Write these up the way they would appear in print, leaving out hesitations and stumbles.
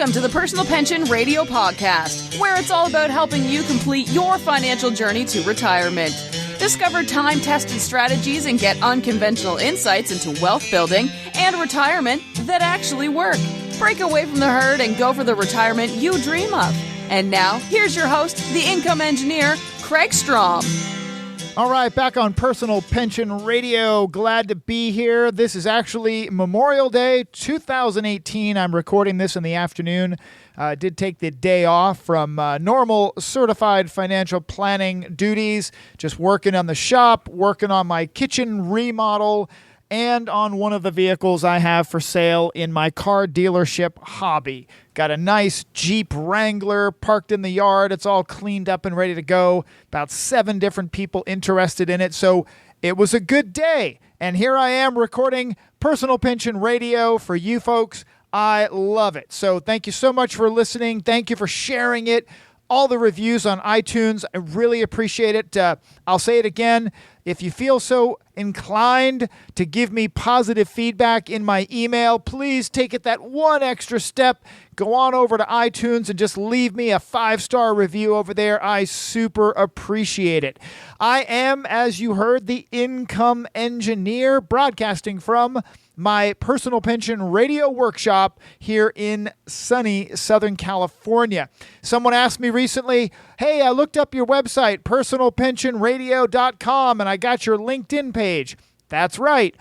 Welcome to the Personal Pension Radio Podcast, where it's all about helping you complete your financial journey to retirement. Discover time-tested strategies and get unconventional insights into wealth building and retirement that actually work. Break away from the herd and go for the retirement you dream of. And now, here's your host, the income engineer, Kraig Strom. All right, back on Personal Pension Radio. Glad to be here. This is actually Memorial Day 2018. I'm recording this in the afternoon. Did take the day off from normal certified financial planning duties, just working on the shop, working on my kitchen remodel, and on one of the vehicles I have for sale in my car dealership hobby. Got a nice Jeep Wrangler parked in the yard. It's all cleaned up and ready to go. About 7 different people interested in it. So it was a good day. And here I am recording Personal Pension Radio for you folks. I love it. So thank you so much for listening. Thank you for sharing it. All the reviews on iTunes, I really appreciate it. I'll say it again. If you feel so inclined to give me positive feedback in my email, please take it that one extra step. Go on over to iTunes and just leave me a 5-star review over there. I super appreciate it. I am, as you heard, the income engineer broadcasting from my Personal Pension Radio workshop here in sunny Southern California. Someone asked me recently, hey, I looked up your website, personalpensionradio.com, and I got your LinkedIn page. That's right.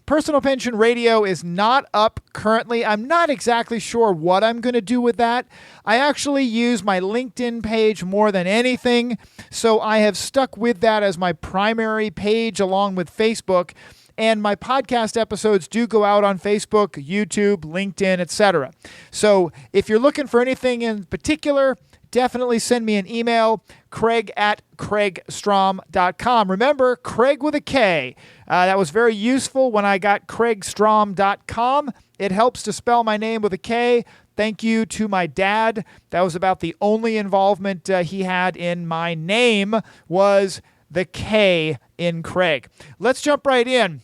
Personal Pension Radio is not up currently. I'm not exactly sure what I'm going to do with that. I actually use my LinkedIn page more than anything, so I have stuck with that as my primary page along with Facebook. And my podcast episodes do go out on Facebook, YouTube, LinkedIn, etc. So if you're looking for anything in particular, definitely send me an email, Kraig@kraigstrom.com. Remember, Kraig with a K. That was very useful when I got kraigstrom.com. It helps to spell my name with a K. Thank you to my dad. That was about the only involvement he had in my name was the K in Kraig. Let's jump right in.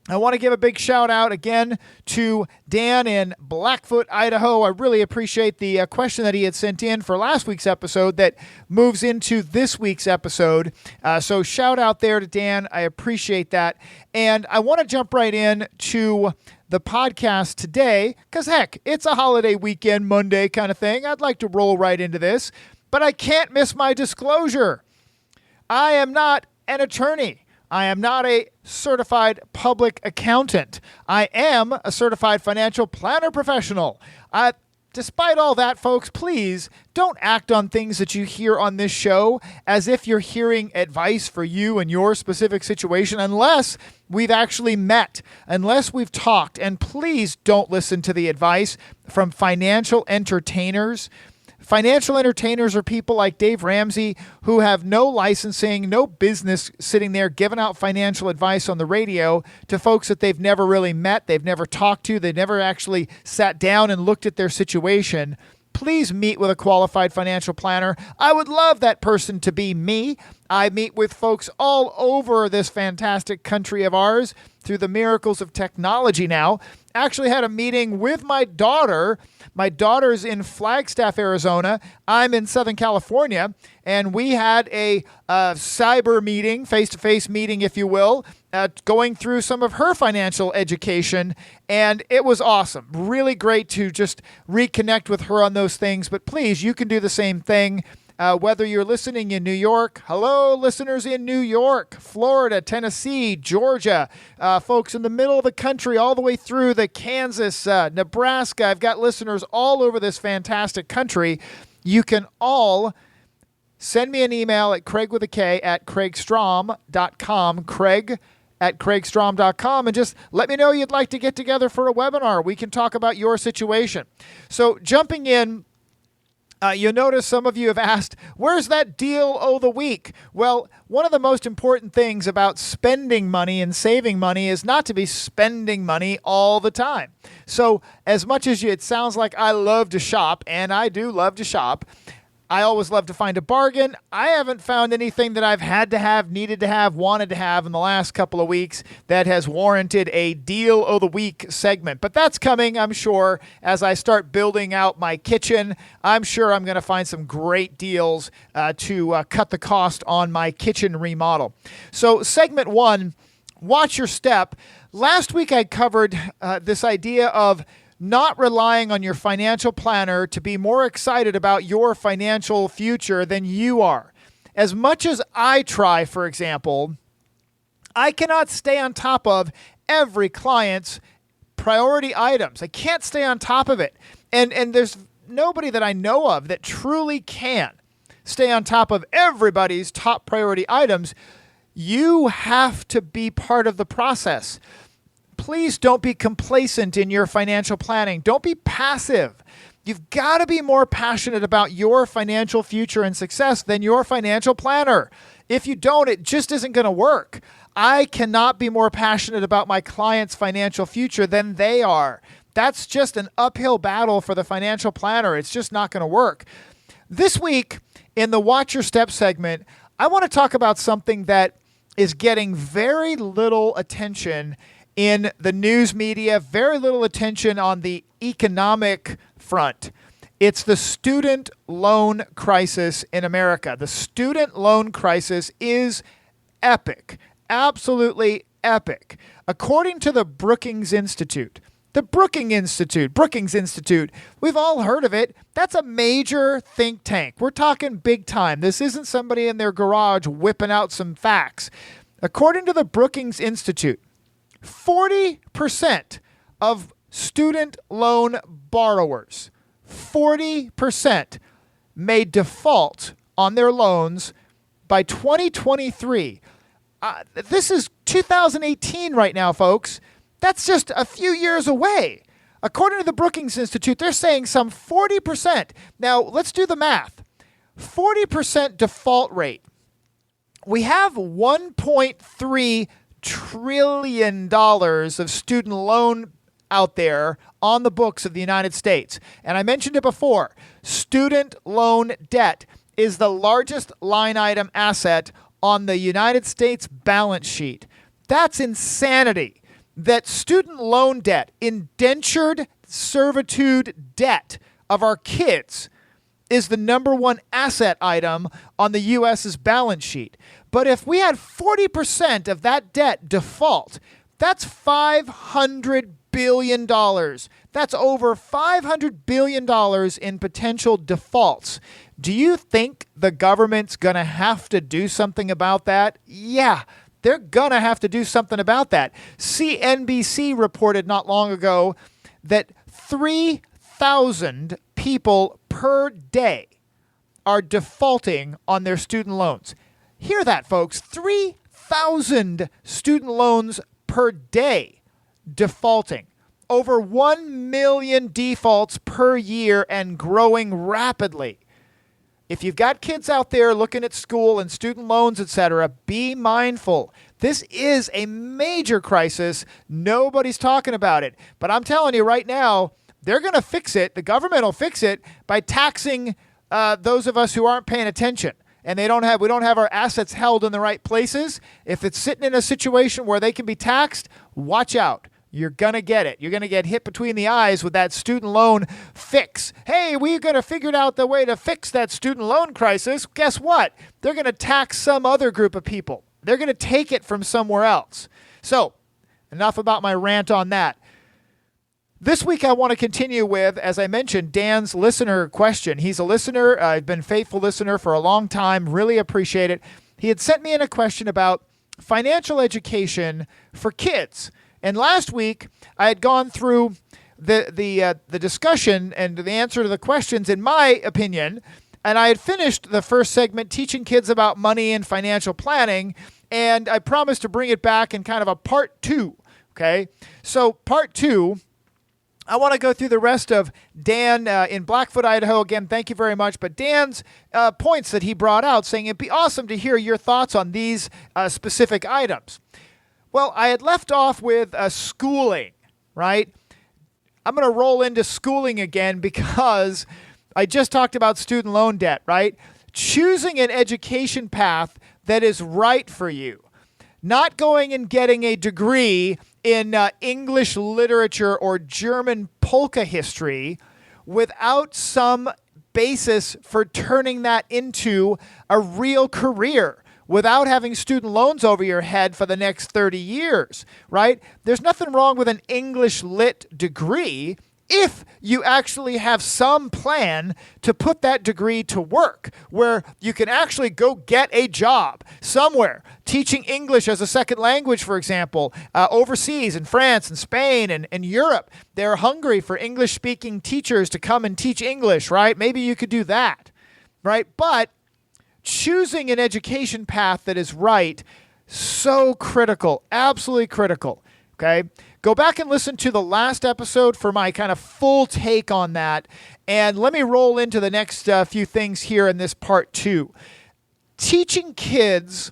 I want to give a big shout out again to Dan in Blackfoot, Idaho. I really appreciate the question that he had sent in for last week's episode that moves into this week's episode. So shout out there to Dan. I appreciate that. And I want to jump right in to the podcast today because, heck, it's a holiday weekend, Monday kind of thing. I'd like to roll right into this, but I can't miss my disclosure. I am not an attorney. I am not a certified public accountant. I am a certified financial planner professional. Despite all that, folks, please don't act on things that you hear on this show as if you're hearing advice for you and your specific situation unless we've actually met, unless we've talked. And please don't listen to the advice from financial entertainers. Financial entertainers are people like Dave Ramsey who have no licensing, no business sitting there giving out financial advice on the radio to folks that they've never really met, they've never talked to, they've never actually sat down and looked at their situation. Please meet with a qualified financial planner. I would love that person to be me. I meet with folks all over this fantastic country of ours through the miracles of technology now. Actually had a meeting with my daughter. My daughter's in Flagstaff, Arizona. I'm in Southern California. And we had a cyber meeting, face-to-face meeting, if you will, going through some of her financial education. And it was awesome. Really great to just reconnect with her on those things. But please, you can do the same thing. Whether you're listening in New York, hello, listeners in New York, Florida, Tennessee, Georgia, folks in the middle of the country, all the way through the Kansas, Nebraska. I've got listeners all over this fantastic country. You can all send me an email at Kraig with a K at kraigstrom.com, Kraig@kraigstrom.com, and just let me know you'd like to get together for a webinar. We can talk about your situation. So jumping in, you'll notice some of you have asked, where's that deal of the week? Well, one of the most important things about spending money and saving money is not to be spending money all the time. So as much as it sounds like I love to shop, and I do love to shop, I always love to find a bargain. I haven't found anything that I've had to have, needed to have, wanted to have in the last couple of weeks that has warranted a Deal of the Week segment. But that's coming, I'm sure, as I start building out my kitchen. I'm sure I'm going to find some great deals to cut the cost on my kitchen remodel. So segment 1, watch your step. Last week I covered this idea of not relying on your financial planner to be more excited about your financial future than you are. As much as I try, for example, I cannot stay on top of every client's priority items. I can't stay on top of it. And there's nobody that I know of that truly can stay on top of everybody's top priority items. You have to be part of the process. Please don't be complacent in your financial planning. Don't be passive. You've got to be more passionate about your financial future and success than your financial planner. If you don't, it just isn't going to work. I cannot be more passionate about my client's financial future than they are. That's just an uphill battle for the financial planner. It's just not going to work. This week, in the Watch Your Step segment, I want to talk about something that is getting very little attention in the news media, very little attention on the economic front. It's the student loan crisis in America. The student loan crisis is epic, absolutely epic. According to the Brookings Institute, we've all heard of it. That's a major think tank. We're talking big time. This isn't somebody in their garage whipping out some facts. According to the Brookings Institute, 40% of student loan borrowers, 40% may default on their loans by 2023. This is 2018 right now, folks. That's just a few years away. According to the Brookings Institute, they're saying some 40%. Now, let's do the math. 40% default rate. We have $1.3 trillion of student loan out there on the books of the United States. And I mentioned it before. Student loan debt is the largest line item asset on the United States balance sheet. That's insanity. That student loan debt, indentured servitude debt of our kids, is the number one asset item on the U.S.'s balance sheet. But if we had 40% of that debt default, that's $500 billion. That's over $500 billion in potential defaults. Do you think the government's going to have to do something about that? Yeah, they're going to have to do something about that. CNBC reported not long ago that 3,000 people per day are defaulting on their student loans. Hear that, folks. 3,000 student loans per day defaulting. Over 1 million defaults per year and growing rapidly. If you've got kids out there looking at school and student loans, etc., be mindful. This is a major crisis. Nobody's talking about it. But I'm telling you right now, they're going to fix it. The government will fix it by taxing those of us who aren't paying attention. And we don't have our assets held in the right places. If it's sitting in a situation where they can be taxed, watch out. You're going to get it. You're going to get hit between the eyes with that student loan fix. Hey, we're going to figure out the way to fix that student loan crisis. Guess what? They're going to tax some other group of people. They're going to take it from somewhere else. So, enough about my rant on that. This week I want to continue with, as I mentioned, Dan's listener question. He's a listener. I've been a faithful listener for a long time. Really appreciate it. He had sent me in a question about financial education for kids. And last week I had gone through the discussion and the answer to the questions, in my opinion, and I had finished the first segment teaching kids about money and financial planning, and I promised to bring it back in kind of a part 2. Okay, so part 2. I want to go through the rest of Dan in Blackfoot, Idaho. Again, thank you very much. But Dan's points that he brought out, saying it'd be awesome to hear your thoughts on these specific items. Well, I had left off with schooling, right? I'm going to roll into schooling again because I just talked about student loan debt, right? Choosing an education path that is right for you. Not going and getting a degree in English literature or German polka history without some basis for turning that into a real career, without having student loans over your head for the next 30 years, right? There's nothing wrong with an English lit degree if you actually have some plan to put that degree to work, where you can actually go get a job somewhere, teaching English as a second language, for example, overseas in France and Spain and Europe. They're hungry for English-speaking teachers to come and teach English, right? Maybe you could do that, right? But choosing an education path that is right, so critical, absolutely critical, okay? Go back and listen to the last episode for my kind of full take on that. And let me roll into the next few things here in this part 2. Teaching kids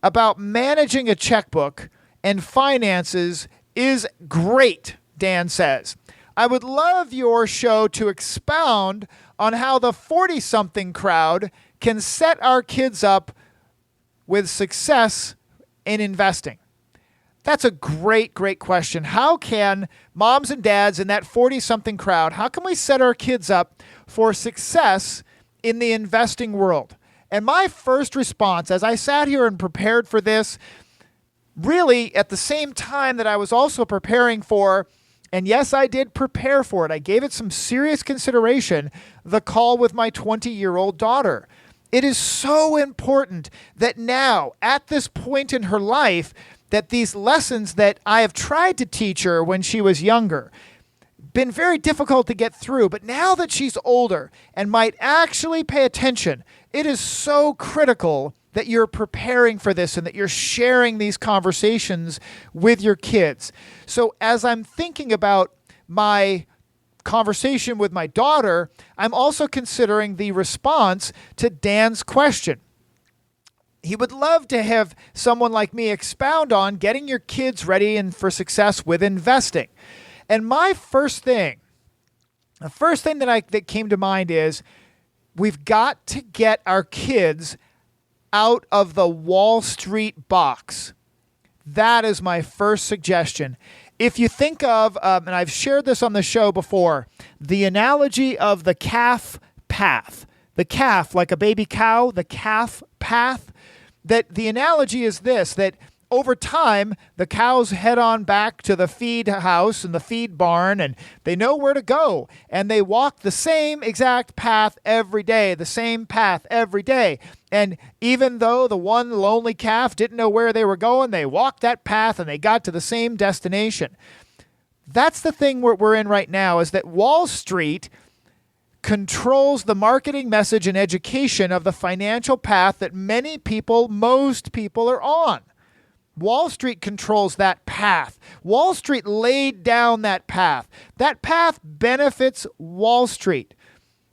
about managing a checkbook and finances is great, Dan says. I would love your show to expound on how the 40-something crowd can set our kids up with success in investing. That's a great, great question. How can moms and dads in that 40-something crowd, how can we set our kids up for success in the investing world? And my first response, as I sat here and prepared for this, really at the same time that I was also preparing for, and yes, I did prepare for it, I gave it some serious consideration, the call with my 20-year-old daughter. It is so important that now, at this point in her life, that these lessons that I have tried to teach her when she was younger, been very difficult to get through, but now that she's older and might actually pay attention, it is so critical that you're preparing for this and that you're sharing these conversations with your kids. So as I'm thinking about my conversation with my daughter, I'm also considering the response to Dan's question. He would love to have someone like me expound on getting your kids ready and for success with investing. And my first thing, the first thing that came to mind is we've got to get our kids out of the Wall Street box. That is my first suggestion. If you think of, and I've shared this on the show before, the analogy of the calf path. The calf, like a baby cow, the calf path. That the analogy is this, that over time, the cows head on back to the feed house and the feed barn, and they know where to go. And they walk the same exact path every day, the same path every day. And even though the one lonely calf didn't know where they were going, they walked that path and they got to the same destination. That's the thing we're in right now, is that Wall Street controls the marketing message and education of the financial path that many people, most people are on. Wall Street controls that path. Wall Street laid down that path. That path benefits Wall Street.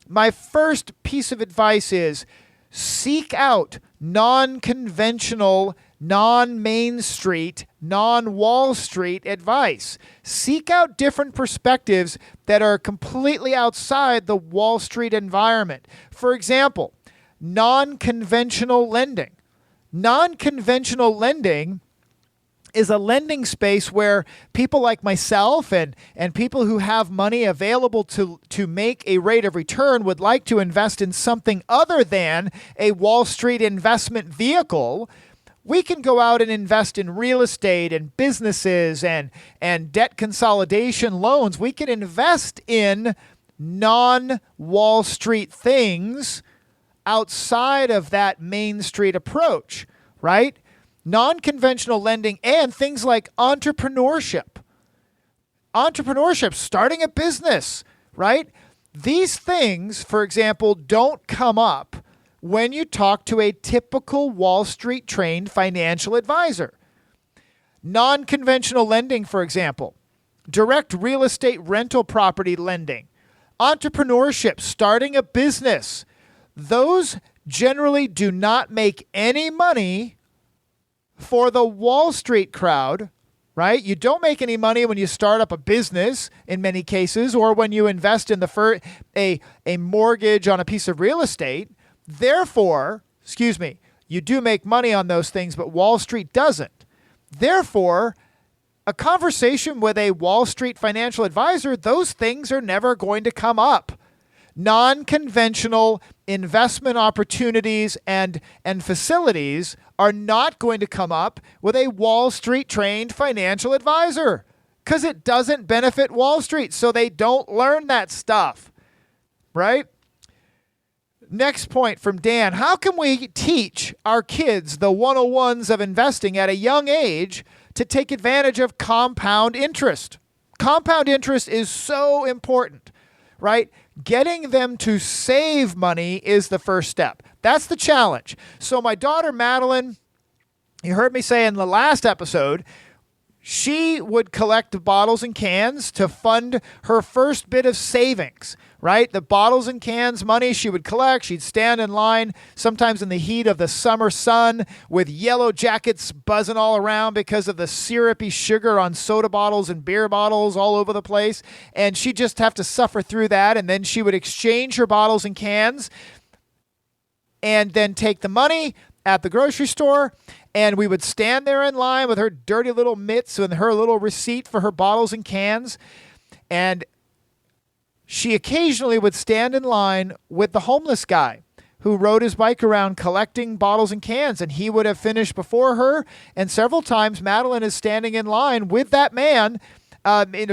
My first piece of advice is seek out non-conventional, non-Main Street, non-Wall Street advice. Seek out different perspectives that are completely outside the Wall Street environment. For example, non-conventional lending. Non-conventional lending is a lending space where people like myself and people who have money available to make a rate of return would like to invest in something other than a Wall Street investment vehicle. We can go out and invest in real estate and businesses and debt consolidation loans. We can invest in non-Wall Street things outside of that Main Street approach, right? Non-conventional lending and things like entrepreneurship. Entrepreneurship, starting a business, right? These things, for example, don't come up when you talk to a typical Wall Street trained financial advisor. Non-conventional lending, for example, direct real estate rental property lending, entrepreneurship, starting a business, those generally do not make any money for the Wall Street crowd, right? You don't make any money when you start up a business in many cases, or when you invest in a mortgage on a piece of real estate. Therefore, you do make money on those things, but Wall Street doesn't. Therefore, a conversation with a Wall Street financial advisor, those things are never going to come up. Non-conventional investment opportunities and facilities are not going to come up with a Wall Street trained financial advisor because it doesn't benefit Wall Street. So they don't learn that stuff, right? Next point from Dan. How can we teach our kids the 101s of investing at a young age to take advantage of compound interest? Compound interest is so important, right? Getting them to save money is the first step. That's the challenge. So my daughter, Madeline, you heard me say in the last episode, she would collect bottles and cans to fund her first bit of savings, right? The bottles and cans money she would collect. She'd stand in line, sometimes in the heat of the summer sun, with yellow jackets buzzing all around because of the syrupy sugar on soda bottles and beer bottles all over the place. And she'd just have to suffer through that. And then she would exchange her bottles and cans and then take the money at the grocery store. And we would stand there in line with her dirty little mitts and her little receipt for her bottles and cans. And she occasionally would stand in line with the homeless guy who rode his bike around collecting bottles and cans. And he would have finished before her. And several times Madeline is standing in line with that man,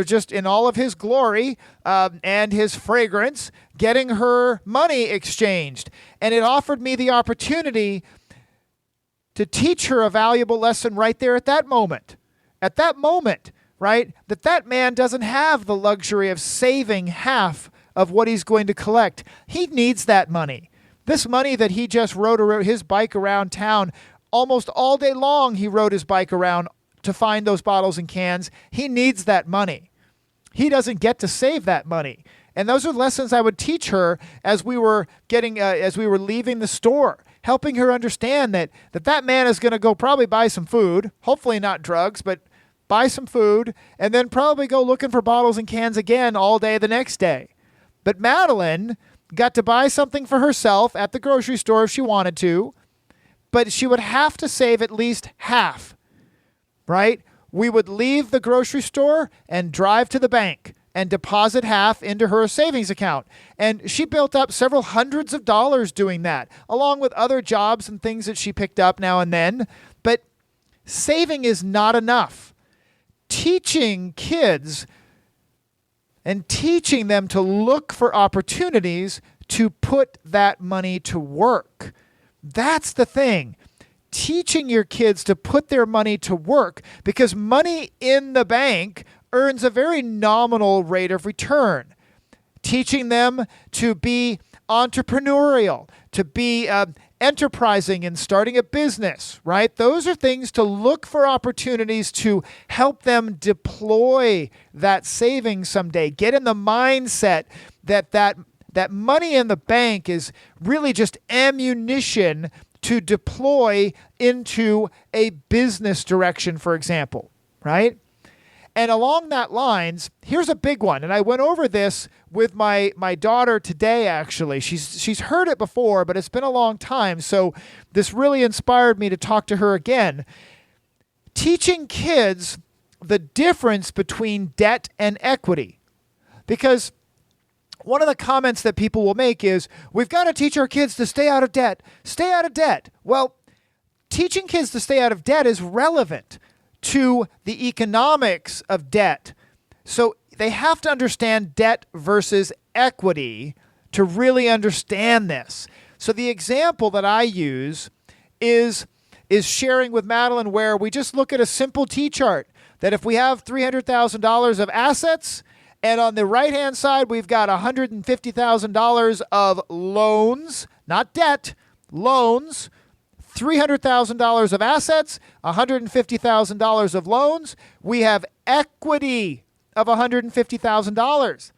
just in all of his glory and his fragrance, getting her money exchanged. And it offered me the opportunity to teach her a valuable lesson right there at that moment. At that moment, right? That man doesn't have the luxury of saving half of what he's going to collect. He needs that money. This money that he just rode his bike around town, almost all day long he rode his bike around to find those bottles and cans. He needs that money. He doesn't get to save that money. And those are lessons I would teach her as we were leaving the store, helping her understand that man is going to go probably buy some food, hopefully not drugs, but buy some food, and then probably go looking for bottles and cans again all day the next day. But Madeline got to buy something for herself at the grocery store if she wanted to, but she would have to save at least half, right? We would leave the grocery store and drive to the bank and deposit half into her savings account. And she built up several hundreds of dollars doing that, along with other jobs and things that she picked up now and then. But saving is not enough. Teaching kids and teaching them to look for opportunities to put that money to work. That's the thing. Teaching your kids to put their money to work, because money in the bank earns a very nominal rate of return. Teaching them to be entrepreneurial, to be enterprising and starting a business, right? Those are things to look for opportunities to help them deploy that savings someday. Get in the mindset that money in the bank is really just ammunition to deploy into a business direction, for example, right? And along that lines, here's a big one. And I went over this with my daughter today, actually. She's heard it before, but it's been a long time. So this really inspired me to talk to her again. Teaching kids the difference between debt and equity. Because one of the comments that people will make is, we've got to teach our kids to stay out of debt. Stay out of debt. Well, teaching kids to stay out of debt is relevant to the economics of debt. So they have to understand debt versus equity to really understand this. So the example that I use is sharing with Madeline, where we just look at a simple T-chart, that if we have $300,000 of assets, and on the right-hand side, we've got $150,000 of loans, not debt, loans, $300,000 of assets, $150,000 of loans. We have equity of $150,000.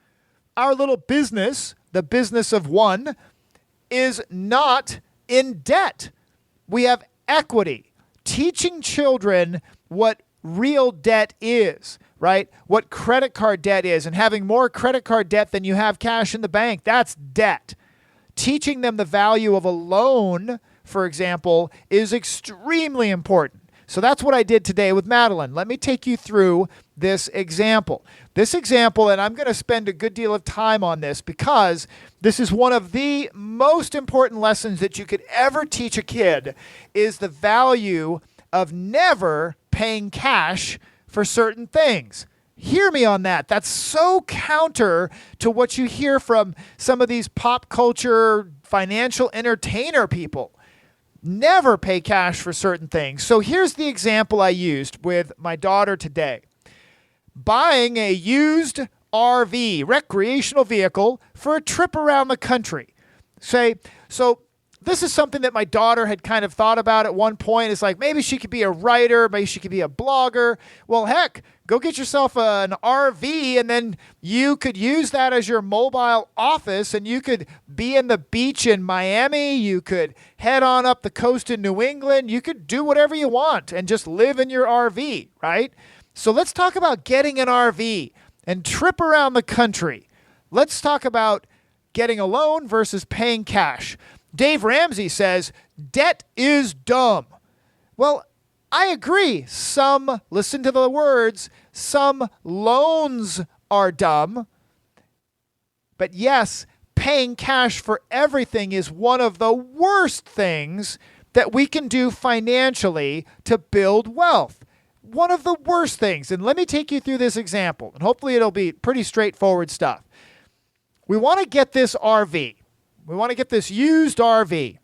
Our little business, the business of one, is not in debt. We have equity. Teaching children what real debt is, right? What credit card debt is, and having more credit card debt than you have cash in the bank, that's debt. Teaching them the value of a loan, for example, is extremely important. So that's what I did today with Madeline. Let me take you through this example. This example, and I'm going to spend a good deal of time on this because this is one of the most important lessons that you could ever teach a kid, is the value of never paying cash for certain things. Hear me on that. That's so counter to what you hear from some of these pop culture financial entertainer people. Never pay cash for certain things. So here's the example I used with my daughter today. Buying a used RV, recreational vehicle, for a trip around the country. So this is something that my daughter had kind of thought about at one point. It's like, maybe she could be a writer, maybe she could be a blogger. Well, heck, go get yourself an RV, and then you could use that as your mobile office, and you could be in the beach in Miami. You could head on up the coast in New England. You could do whatever you want and just live in your RV, right? So let's talk about getting an RV and trip around the country. Let's talk about getting a loan versus paying cash. Dave Ramsey says, debt is dumb. Well, I agree. Listen to the words, some loans are dumb. But yes, paying cash for everything is one of the worst things that we can do financially to build wealth. One of the worst things. And let me take you through this example, and hopefully it'll be pretty straightforward stuff. We want to get this RV. We want to get this used RV.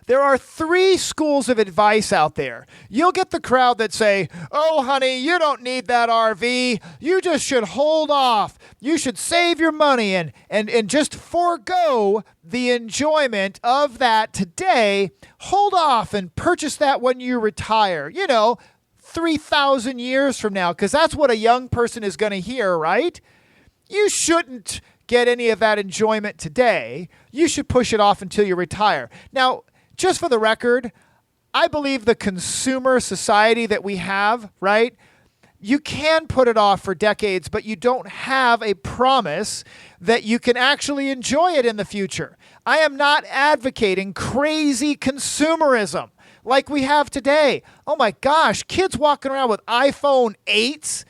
There are 3 schools of advice out there. You'll get the crowd that say, oh, honey, you don't need that RV. You just should hold off. You should save your money and just forego the enjoyment of that today. Hold off and purchase that when you retire. 3,000 years from now, because that's what a young person is going to hear, right? You shouldn't get any of that enjoyment today. You should push it off until you retire. Now, just for the record, I believe the consumer society that we have, right? You can put it off for decades, but you don't have a promise that you can actually enjoy it in the future. I am not advocating crazy consumerism like we have today. Oh my gosh, kids walking around with iPhone 8s?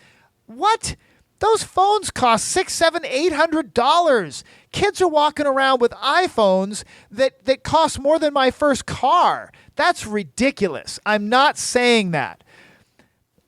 What? Those phones cost $600, $700, $800. Kids are walking around with iPhones that cost more than my first car. That's ridiculous. I'm not saying that.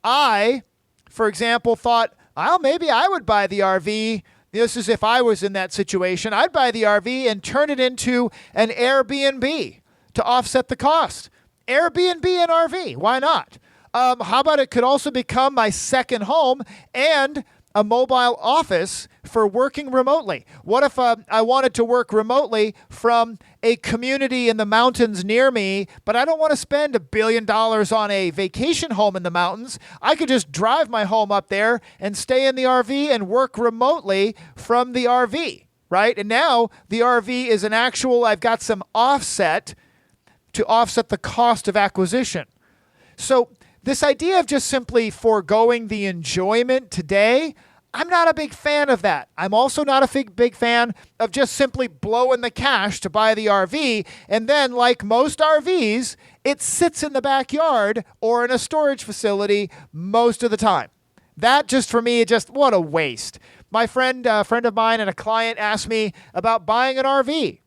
I, for example, thought, well, maybe I would buy the RV. This is if I was in that situation. I'd buy the RV and turn it into an Airbnb to offset the cost. Airbnb and RV. Why not? How about it could also become my second home and a mobile office for working remotely? What if I wanted to work remotely from a community in the mountains near me, but I don't want to spend $1 billion on a vacation home in the mountains? I could just drive my home up there and stay in the RV and work remotely from the RV, right? And now the RV is an actual, I've got some offset to offset the cost of acquisition. So this idea of just simply foregoing the enjoyment today, I'm not a big fan of that. I'm also not a big fan of just simply blowing the cash to buy the RV, and then, like most RVs, it sits in the backyard or in a storage facility most of the time. That just, for me, what a waste. My friend of mine and a client asked me about buying an RV,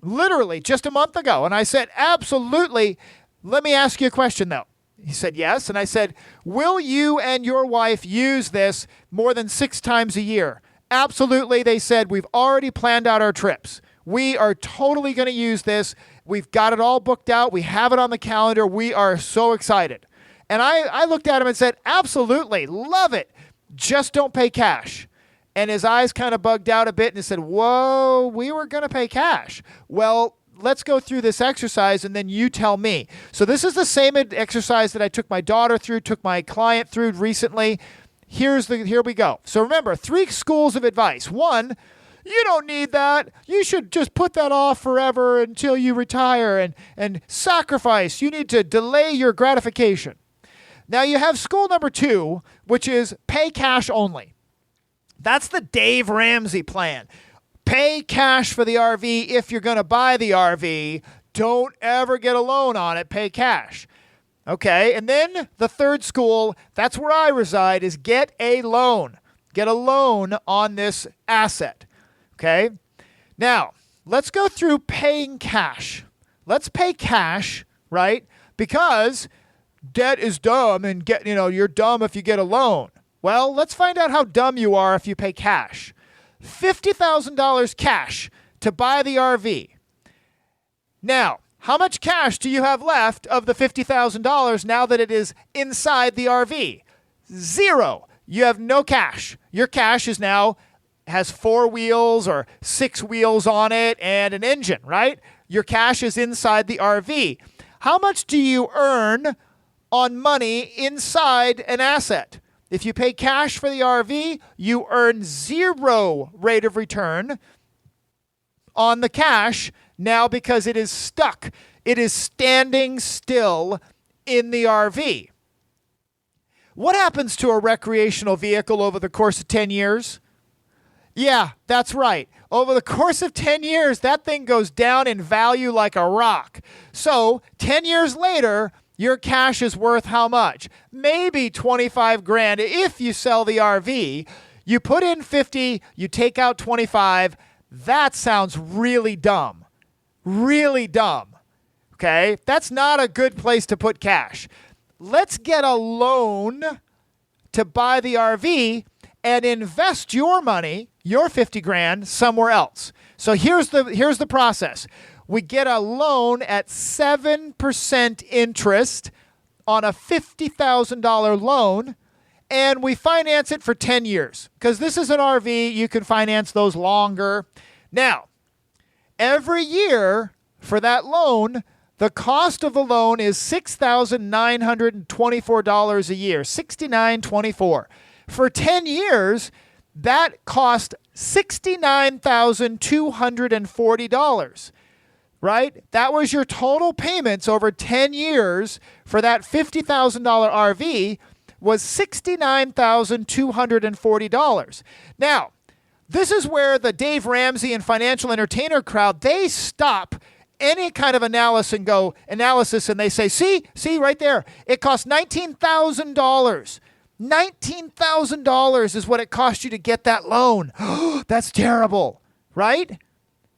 literally just a month ago, and I said, absolutely. Let me ask you a question, though. He said, yes. And I said, will you and your wife use this more than 6 times a year? Absolutely. They said, we've already planned out our trips. We are totally going to use this. We've got it all booked out. We have it on the calendar. We are so excited. And I looked at him and said, absolutely. Love it. Just don't pay cash. And his eyes kind of bugged out a bit and he said, whoa, we were going to pay cash. Well, let's go through this exercise and then you tell me. So this is the same exercise that I took my daughter through, took my client through recently. Here we go. So remember, 3 schools of advice. 1, you don't need that. You should just put that off forever until you retire and sacrifice. You need to delay your gratification. Now you have school number 2, which is pay cash only. That's the Dave Ramsey plan. Pay cash for the RV if you're going to buy the RV. Don't ever get a loan on it. Pay cash. Okay, and then the third school, that's where I reside, is get a loan. Get a loan on this asset. Okay? Now, let's go through paying cash. Let's pay cash, right? Because debt is dumb and you're dumb if you get a loan. Well, let's find out how dumb you are if you pay cash. $50,000 cash to buy the RV. Now, how much cash do you have left of the $50,000 now that it is inside the RV? 0. You have no cash. Your cash is now has 4 wheels or 6 wheels on it and an engine, right? Your cash is inside the RV. How much do you earn on money inside an asset? If you pay cash for the RV, you earn 0 rate of return on the cash now because it is stuck. It is standing still in the RV. What happens to a recreational vehicle over the course of 10 years? Yeah, that's right. Over the course of 10 years, that thing goes down in value like a rock. So 10 years later, your cash is worth how much? Maybe 25 grand if you sell the RV. You put in 50, you take out 25. That sounds really dumb. Really dumb. Okay? That's not a good place to put cash. Let's get a loan to buy the RV and invest your money, your 50 grand, somewhere else. So here's the process. We get a loan at 7% interest on a $50,000 loan, and we finance it for 10 years. Because this is an RV, you can finance those longer. Now, every year for that loan, the cost of the loan is $6,924 a year, $6,924. For 10 years, that cost $69,240, right? That was your total payments over 10 years for that $50,000 RV was $69,240. Now, this is where the Dave Ramsey and financial entertainer crowd, they stop any kind of analysis and they say, see right there, it costs $19,000. $19,000 is what it cost you to get that loan. That's terrible, right?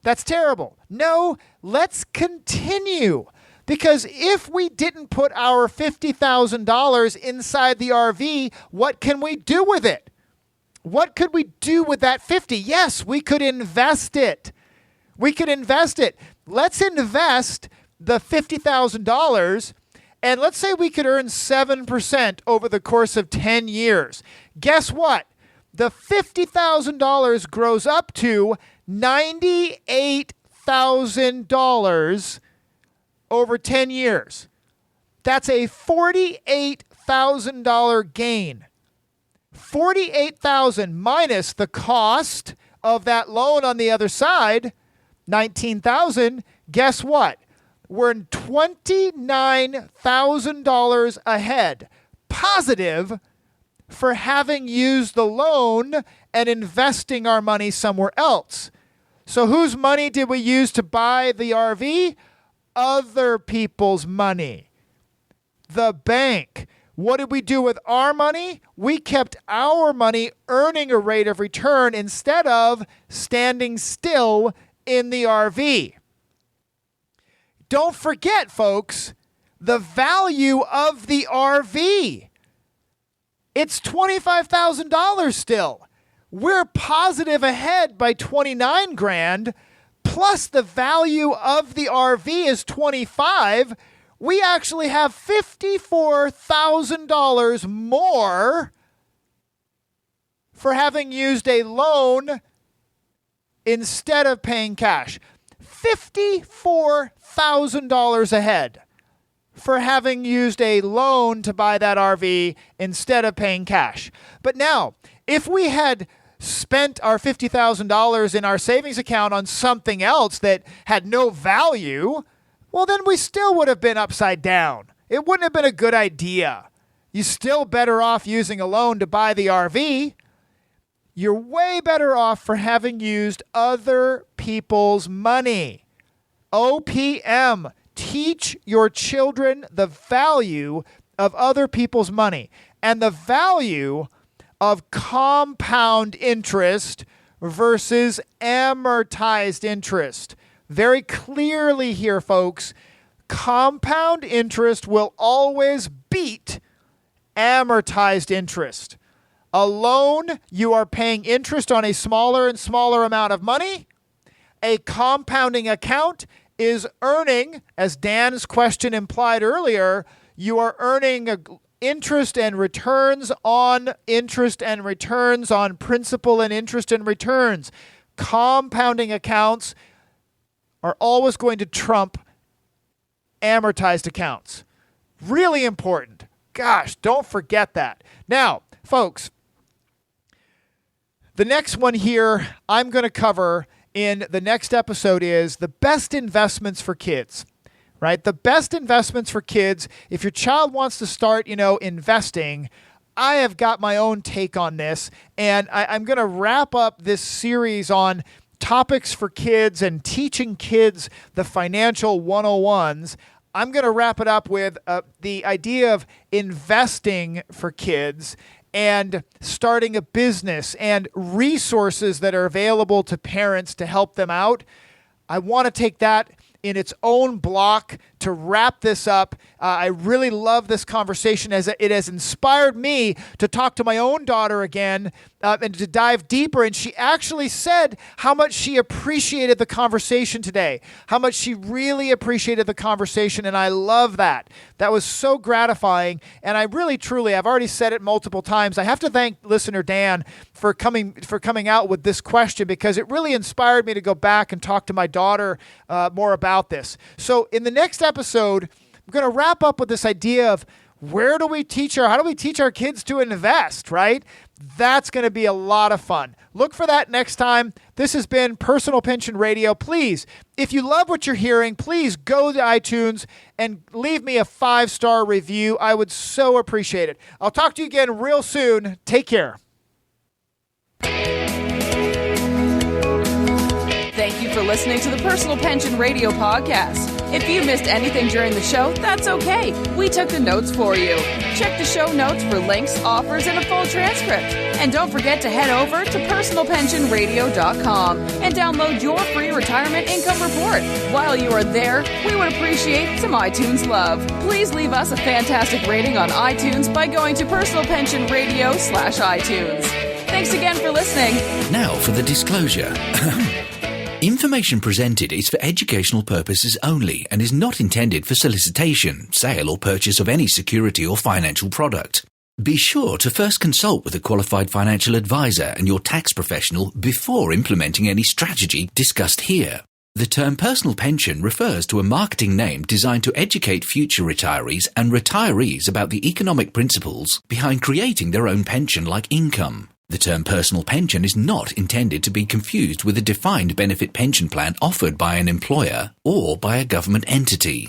That's terrible. No, let's continue. Because if we didn't put our $50,000 inside the RV, what can we do with it? What could we do with that 50? Yes, we could invest it. We could invest it. Let's invest the $50,000 and let's say we could earn 7% over the course of 10 years. Guess what? The $50,000 grows up to $98,000 over 10 years. That's a $48,000 gain. $48,000 minus the cost of that loan on the other side, $19,000. Guess what? We're $29,000 ahead, positive, for having used the loan and investing our money somewhere else. So whose money did we use to buy the RV? Other people's money. The bank. What did we do with our money? We kept our money earning a rate of return instead of standing still in the RV. Don't forget, folks, the value of the RV. It's $25,000 still. We're positive ahead by 29 grand, plus the value of the RV is 25. We actually have $54,000 more for having used a loan instead of paying cash. $54,000 ahead for having used a loan to buy that RV instead of paying cash. But now, if we had spent our $50,000 in our savings account on something else that had no value, well, then we still would have been upside down. It wouldn't have been a good idea. You're still better off using a loan to buy the RV. You're way better off for having used other people's money. OPM. Teach your children the value of other people's money and the value of compound interest versus amortized interest. Very clearly here, folks, compound interest will always beat amortized interest. A loan, you are paying interest on a smaller and smaller amount of money. A compounding account is earning, as Dan's question implied earlier, you are earning interest and returns on interest and returns on principal and interest and returns. Compounding accounts are always going to trump amortized accounts. Really important. Gosh, don't forget that. Now, folks, the next one here I'm going to cover in the next episode is the best investments for kids, right? The best investments for kids. If your child wants to start, investing, I have got my own take on this, and I'm going to wrap up this series on topics for kids and teaching kids the financial 101s. I'm going to wrap it up with the idea of investing for kids and starting a business and resources that are available to parents to help them out. I want to take that in its own block to wrap this up. I really love this conversation as it has inspired me to talk to my own daughter again and to dive deeper. And she actually said how much she appreciated the conversation today, how much she really appreciated the conversation. And I love that. That was so gratifying. And I really, truly, I've already said it multiple times. I have to thank listener Dan for coming out with this question, because it really inspired me to go back and talk to my daughter more about this. So in the next episode, I'm going to wrap up with this idea of how do we teach our kids to invest, right? That's going to be a lot of fun. Look for that next time. This has been Personal Pension Radio. Please, if you love what you're hearing, please go to iTunes and leave me a 5-star review. I would so appreciate it. I'll talk to you again real soon. Take care. Thank you for listening to the Personal Pension Radio podcast. If you missed anything during the show, that's okay. We took the notes for you. Check the show notes for links, offers, and a full transcript. And don't forget to head over to personalpensionradio.com and download your free retirement income report. While you are there, we would appreciate some iTunes love. Please leave us a fantastic rating on iTunes by going to personalpensionradio.com/iTunes. Thanks again for listening. Now for the disclosure. Information presented is for educational purposes only and is not intended for solicitation, sale or purchase of any security or financial product. Be sure to first consult with a qualified financial advisor and your tax professional before implementing any strategy discussed here. The term personal pension refers to a marketing name designed to educate future retirees and retirees about the economic principles behind creating their own pension-like income. The term personal pension is not intended to be confused with a defined benefit pension plan offered by an employer or by a government entity.